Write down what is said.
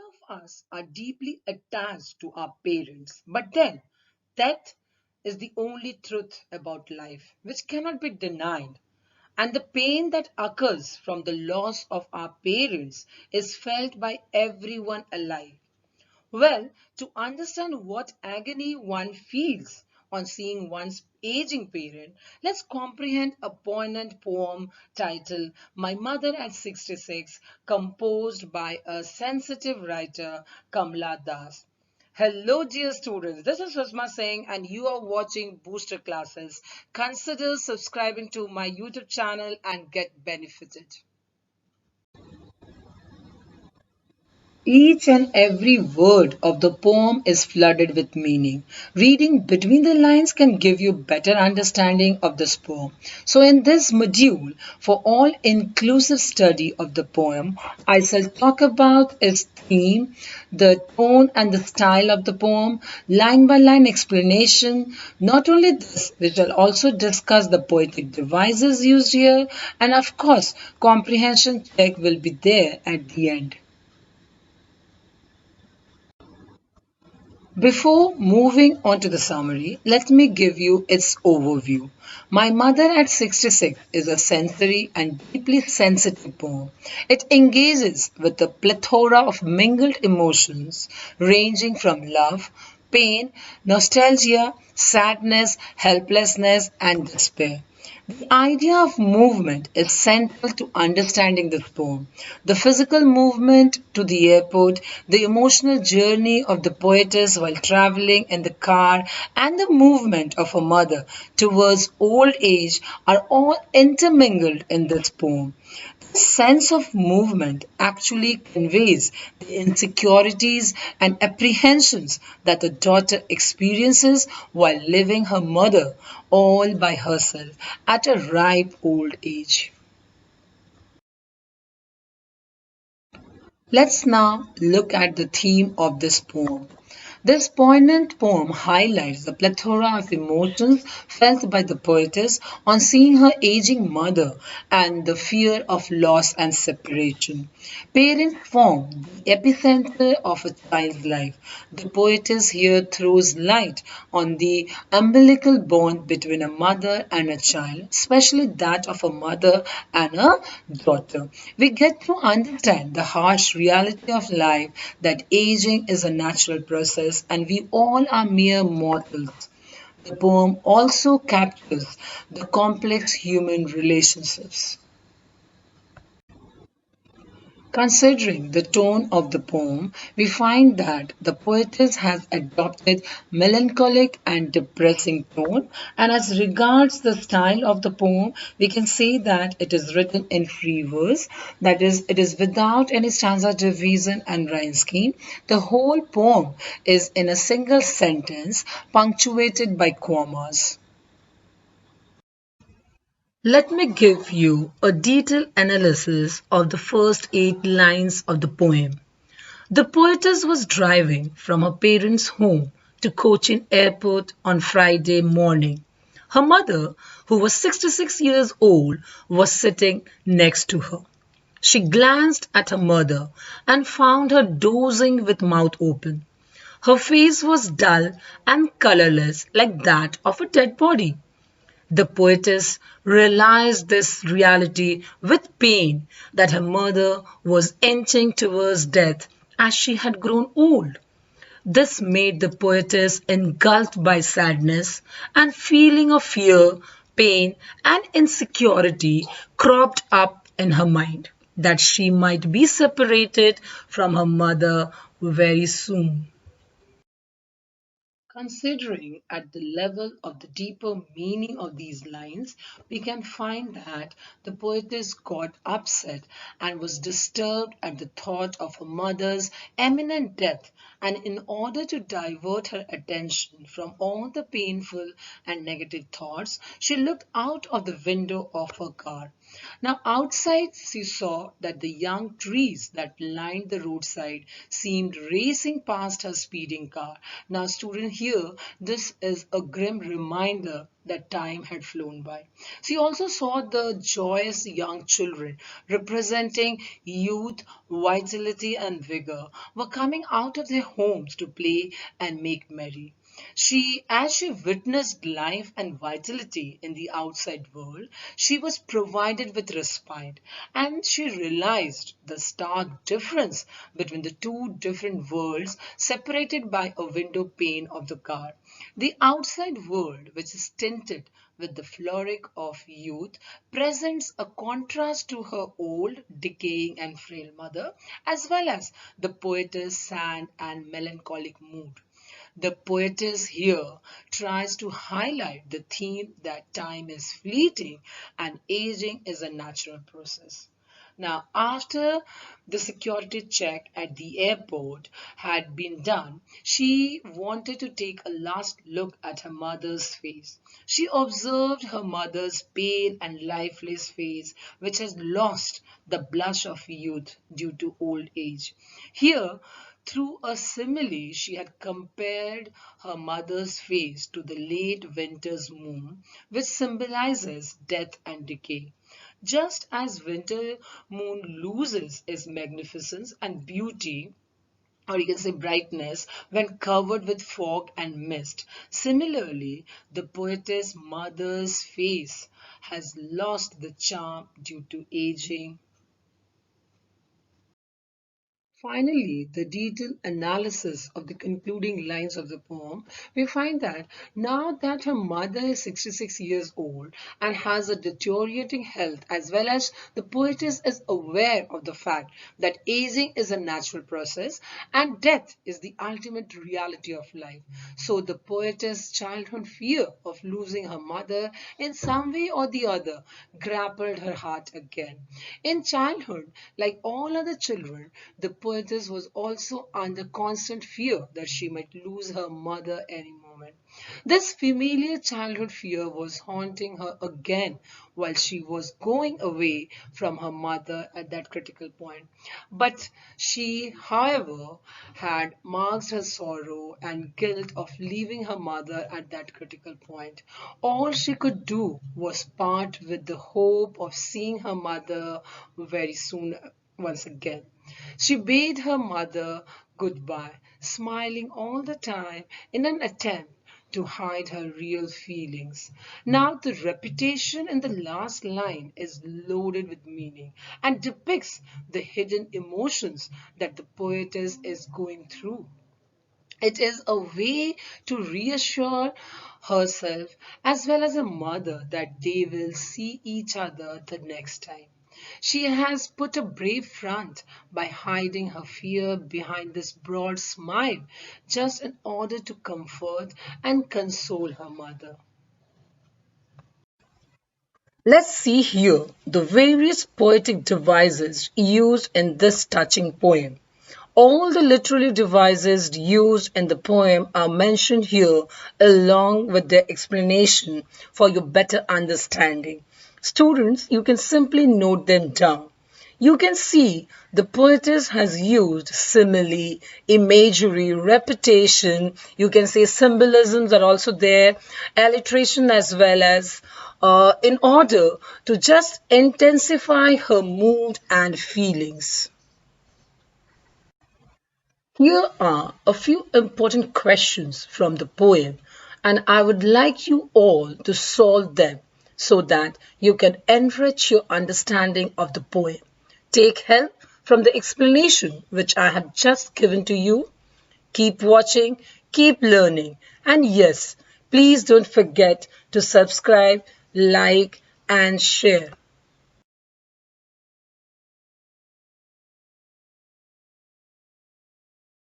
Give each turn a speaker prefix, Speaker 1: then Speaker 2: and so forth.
Speaker 1: of us are deeply attached to our parents, but then death is the only truth about life which cannot be denied. And the pain that occurs from the loss of our parents is felt by everyone alive. Well, to understand what agony one feels on seeing one's aging parent, let's comprehend a poignant poem titled My Mother at 66, composed by a sensitive writer, Kamala Das. Hello, dear students. This is Sushma Singh, and you are watching Booster Classes. Consider subscribing to my YouTube channel and get benefited. Each and every word of the poem is flooded with meaning. Reading between the lines can give you better understanding of this poem. So in this module, for all inclusive study of the poem, I shall talk about its theme, the tone and the style of the poem, line by line explanation. Not only this, we shall also discuss the poetic devices used here, and of course, comprehension check will be there at the end. Before moving on to the summary, let me give you its overview. My Mother at 66 is a sensory and deeply sensitive poem. It engages with a plethora of mingled emotions ranging from love, pain, nostalgia, sadness, helplessness, and despair. The idea of movement is central to understanding this poem. The physical movement to the airport, the emotional journey of the poetess while traveling in the car, and the movement of her mother towards old age are all intermingled in this poem. The sense of movement actually conveys the insecurities and apprehensions that the daughter experiences while leaving her mother all by herself at a ripe old age. Let's now look at the theme of this poem. This poignant poem highlights the plethora of emotions felt by the poetess on seeing her aging mother and the fear of loss and separation. Parents form the epicenter of a child's life. The poetess here throws light on the umbilical bond between a mother and a child, especially that of a mother and a daughter. We get to understand the harsh reality of life, that aging is a natural process and we all are mere mortals. The poem also captures the complex human relationships. Considering the tone of the poem, we find that the poetess has adopted melancholic and depressing tone, and as regards the style of the poem, we can say that it is written in free verse, that is, it is without any stanza division and rhyme scheme. The whole poem is in a single sentence, punctuated by commas. Let me give you a detailed analysis of the first 8 lines of the poem. The poetess was driving from her parents' home to Cochin Airport on Friday morning. Her mother, who was 66 years old, was sitting next to her. She glanced at her mother and found her dozing with mouth open. Her face was dull and colorless like that of a dead body. The poetess realized this reality with pain, that her mother was inching towards death as she had grown old. This made the poetess engulfed by sadness, and feeling of fear, pain, and insecurity cropped up in her mind that she might be separated from her mother very soon. Considering at the level of the deeper meaning of these lines, we can find that the poetess got upset and was disturbed at the thought of her mother's imminent death, and in order to divert her attention from all the painful and negative thoughts, she looked out of the window of her car. Now, outside, she saw that the young trees that lined the roadside seemed racing past her speeding car. Now, student, here, this is a grim reminder that time had flown by. She also saw the joyous young children representing youth, vitality, and vigor were coming out of their homes to play and make merry. As she witnessed life and vitality in the outside world, she was provided with respite, and she realized the stark difference between the two different worlds separated by a window pane of the car. The outside world, which is tinted with the floric of youth, presents a contrast to her old, decaying, and frail mother, as well as the poetess' sad and melancholic mood. The poetess here tries to highlight the theme that time is fleeting and aging is a natural process. Now, after the security check at the airport had been done, she wanted to take a last look at her mother's face. She observed her mother's pale and lifeless face, which has lost the blush of youth due to old age. Here, through a simile, she had compared her mother's face to the late winter's moon, which symbolizes death and decay. Just as winter moon loses its magnificence and beauty, or you can say brightness, when covered with fog and mist. Similarly, the poetess mother's face has lost the charm due to aging. Finally, the detailed analysis of the concluding lines of the poem, we find that now that her mother is 66 years old and has a deteriorating health, as well as the poetess is aware of the fact that aging is a natural process and death is the ultimate reality of life. So the poetess' childhood fear of losing her mother in some way or the other grappled her heart again. In childhood, like all other children, the poetess was also under constant fear that she might lose her mother any moment. This familiar childhood fear was haunting her again while she was going away from her mother at that critical point. But she, however, had masked her sorrow and guilt of leaving her mother at that critical point. All she could do was part with the hope of seeing her mother very soon once again. She bade her mother goodbye, smiling all the time in an attempt to hide her real feelings. Now, the repetition in the last line is loaded with meaning and depicts the hidden emotions that the poetess is going through. It is a way to reassure herself as well as a mother that they will see each other the next time. She has put a brave front by hiding her fear behind this broad smile just in order to comfort and console her mother. Let's see here the various poetic devices used in this touching poem. All the literary devices used in the poem are mentioned here along with their explanation for your better understanding. Students, you can simply note them down. You can see the poetess has used simile, imagery, repetition. You can say symbolisms are also there, alliteration as well as in order to just intensify her mood and feelings. Here are a few important questions from the poem, and I would like you all to solve them so that you can enrich your understanding of the poem. Take help from the explanation which I have just given to you. Keep watching, keep learning, and yes, please don't forget to subscribe, like, and share.